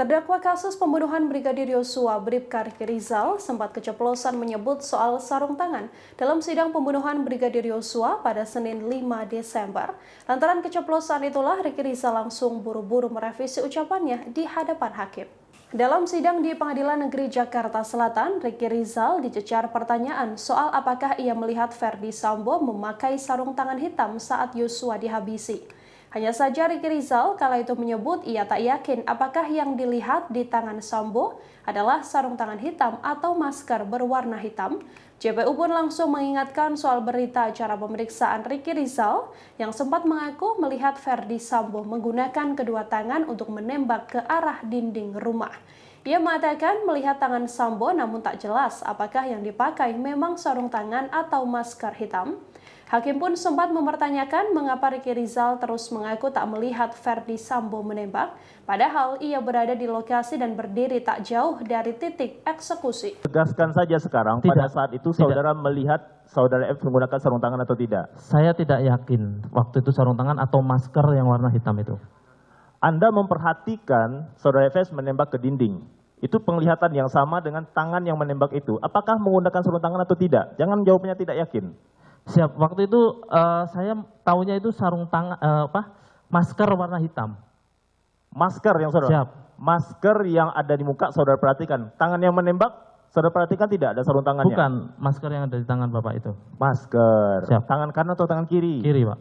Terdakwa kasus pembunuhan Brigadir Yosua Bribka Riki Rizal sempat keceplosan menyebut soal sarung tangan dalam sidang pembunuhan Brigadir Yosua pada Senin 5 Desember. Lantaran keceplosan itulah Riki Rizal langsung buru-buru merevisi ucapannya di hadapan hakim. Dalam sidang di Pengadilan Negeri Jakarta Selatan, Riki Rizal dicecar pertanyaan soal apakah ia melihat Verdi Sambo memakai sarung tangan hitam saat Yosua dihabisi. Hanya saja Riki Rizal kala itu menyebut ia tak yakin apakah yang dilihat di tangan Sambo adalah sarung tangan hitam atau masker berwarna hitam. JPU pun langsung mengingatkan soal berita acara pemeriksaan Riki Rizal yang sempat mengaku melihat Verdi Sambo menggunakan kedua tangan untuk menembak ke arah dinding rumah. Ia mengatakan melihat tangan Sambo namun tak jelas apakah yang dipakai memang sarung tangan atau masker hitam. Hakim pun sempat mempertanyakan mengapa Riki Rizal terus mengaku tak melihat Verdi Sambo menembak, padahal ia berada di lokasi dan berdiri tak jauh dari titik eksekusi. Tegaskan saja sekarang, pada saat itu saudara melihat saudara F menggunakan sarung tangan atau tidak? Saya tidak yakin waktu itu sarung tangan atau masker yang warna hitam itu. Anda memperhatikan saudara FS menembak ke dinding. Itu penglihatan yang sama dengan tangan yang menembak itu. Apakah menggunakan sarung tangan atau tidak? Jangan jawabnya tidak yakin. Siap, waktu itu saya tahunya itu sarung tangan masker warna hitam. Masker yang saudara. Siap. Masker yang ada di muka saudara perhatikan. Tangan yang menembak saudara perhatikan tidak ada sarung tangannya. Bukan, masker yang ada di tangan Bapak itu. Masker. Siap. Tangan kanan atau tangan kiri? Kiri, Pak.